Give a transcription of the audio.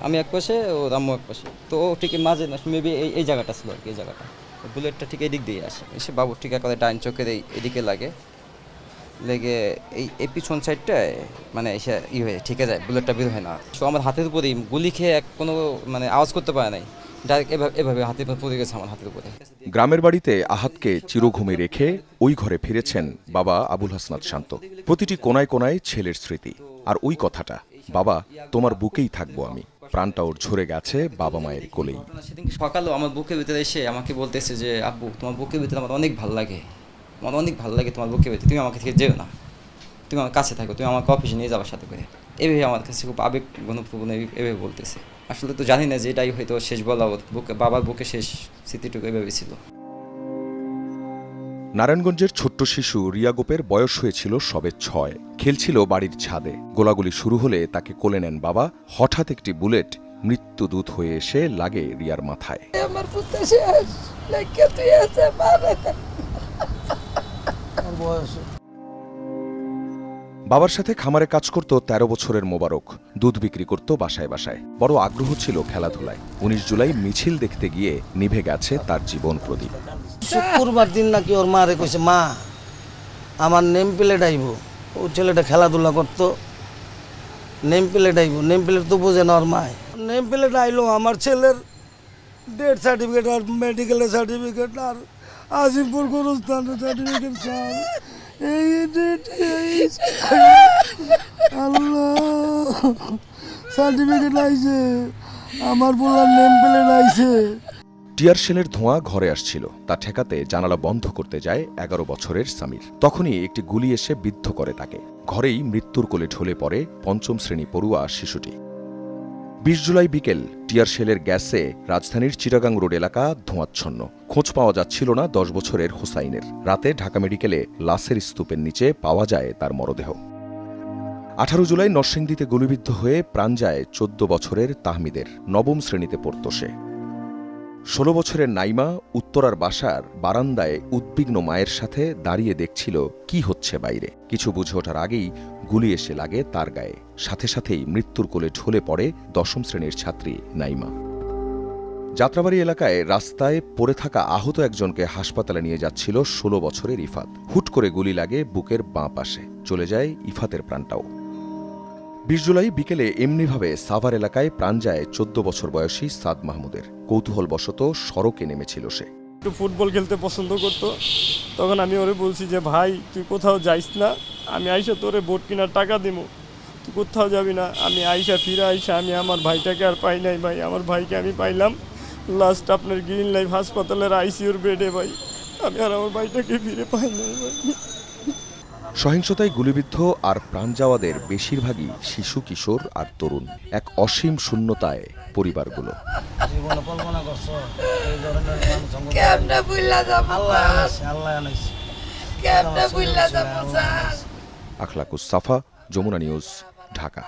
আমি এক পাশে, ও আম্মু এক পাশে। তো ও ঠিক মাঝে না, মেবি এই জায়গাটা ছিল আর কি, এই জায়গাটা। বুলেটটা ঠিক এদিক দিয়ে আসে, এসে বাবুর ঠিক একেবারে ডাইন চোখের এদিকে লাগে। লেগে এই পিছন সাইডটায় মানে এসে হয়ে ঠিকে যায়, বুলেটটা বের হয় না। সো আমার হাতের উপরেই গুলি খেয়ে কোনো মানে আওয়াজ করতে পারে নাই, ডাইরেক্ট এভাবে হাতের উপর পড়ে গেছে আমার হাতের উপরে। গ্রামের বাড়িতে আহাতকে চিরঘুমে রেখে ওই ঘরে ফিরেছেন বাবা আবুল হাসনাত শান্ত। প্রতিটি কোনায় কোনায় ছেলের স্মৃতি, আর ওই কথাটা, বাবা তোমার বুকেই থাকবো আমি। প্রাণটা ওর ঝরে গেছে বাবা মায়ের কোলেই। সেদিন সকালেও আমার বুকের ভিতরে এসে আমাকে বলতেছে যে আব্বু তোমার বুকের ভিতরে আমার অনেক ভালো লাগে, আমার অনেক ভালো লাগে তোমার বুকের ভিতরে, তুমি আমাকে থেকে যেও না, তুমি আমার কাছে থাকো, তুমি আমাকে অফিসে নিয়ে যাবার সাথে করে। এভাবে আমার কাছে খুব আবেগ ঘনপ্রবণ এভাবে বলতেছে। আসলে তো জানি না যে এটাই হয়তো শেষ বলা, ওর বুকে বাবার বুকে শেষ স্মৃতিটুকু এভাবে ছিল। নারায়ণগঞ্জের ছোট্ট শিশু রিয়া গোপের বয়স হয়েছিল সবে 6। খেলছিল বাড়ির ছাদে। গোলাগুলি শুরু হলে তাকে কোলে নেন বাবা। হঠাৎ একটি বুলেট মৃত্যুদূত হয়ে এসে লাগে রিয়ার মাথায়। আমার পুত্র শেষ, লেখকে তুই আছে মারে। বাবার সাথে খামারে কাজ করত 13 বছরের মোবারক। দুধ বিক্রি করত বাসায় বাসায়। বড় আগ্রহ ছিল খেলাধুলায়। 19 জুলাই মিছিল দেখতে গিয়ে নিভে গেছে তার জীবন প্রদীপ। শুক্রবার দিন নাকি ওর মারে কইছে, মা আমার নেম প্লেট আইব। ও ছেলেটা খেলাধুলা করতো, নেম প্লেট আইব। নেম প্লেট তো বোঝে না ওর মায়। নেম প্লেট আইলো, আমার ছেলের ডেথ সার্টিফিকেট আর মেডিকেলের সার্টিফিকেট আর আজিমপুর গোরস্থানের সার্টিফিকেট সব আল্লাহ সার্টিফিকেট আইছে, আমার বলার নেম প্লেট আইছে। টিয়ার শেলের ধোঁয়া ঘরে আসছিল, তা ঠেকাতে জানালা বন্ধ করতে যায় 11 বছরের সামির। তখনই একটি গুলি এসে বিদ্ধ করে তাকে। ঘরেই মৃত্যুর কোলে ঢলে পড়ে 5ম শ্রেণী পড়ুয়া শিশুটি। 20 জুলাই বিকেল টিয়ার শেলের গ্যাসে রাজধানীর চিটাগাং রোড এলাকা ধোঁয়াচ্ছন্ন। খোঁজ পাওয়া যাচ্ছিল না 10 বছরের হোসাইনের। রাতে ঢাকা মেডিকেলে লাশের স্তূপের নিচে পাওয়া যায় তার মরদেহ। 18 জুলাই নরসিংদীতে গুলিবিদ্ধ হয়ে প্রাণ যায় 14 বছরের তাহমিদের। 9ম শ্রেণীতে পড়ত সে। 16 বছরের নাইমা উত্তরার বাসার বারান্দায় উদ্বিগ্ন মায়ের সাথে দাঁড়িয়ে দেখছিল কি হচ্ছে বাইরে। কিছু বুঝে ওঠার আগেই গুলি এসে লাগে তার গায়ে। সাথে সাথেই মৃত্যুর কোলে ঢলে পড়ে 10ম শ্রেণীর ছাত্রী নাইমা। যাত্রাবাড়ি এলাকায় রাস্তায় পড়ে থাকা আহত একজনকে হাসপাতালে নিয়ে যাচ্ছিল 16 বছরের ইফাত। হুট করে গুলি লাগে বুকের বাঁ পাশে। চলে যায় ইফাতের প্রাণটাও। 20 জুলাই বিকেলে এমনিভাবে সাভার এলাকায় প্রাণ যায় 14 বছর বয়সী সাদ মাহমুদের। কৌতূহলবশত সড়কে নেমেছিল সে। একটু ফুটবল খেলতে পছন্দ করতো। তখন আমি ওরে বলছি যে ভাই তুই কোথাও যাইস না, আমি আইসা তোরে বোট কেনার টাকা দেবো, তুই কোথাও যাবি না। আমি ফিরে আইসা আমি আমার ভাইটাকে আর পাই নাই ভাই। আমার ভাইকে আমি পাইলাম লাস্ট আপনার গ্রিন লাইফ হাসপাতালের আইসিইউর বেডে ভাই। আমি আর আমার ভাইটাকে ফিরে পাই নাই ভাই। সহিংসতায় গুলিবিদ্ধ আর প্রাণ যাওয়াদের বেশিরভাগই শিশু, কিশোর আর তরুণ। এক অসীম শূন্যতায় পরিবারগুলো। আখলাকুস সাফা, যমুনা নিউজ, ঢাকা।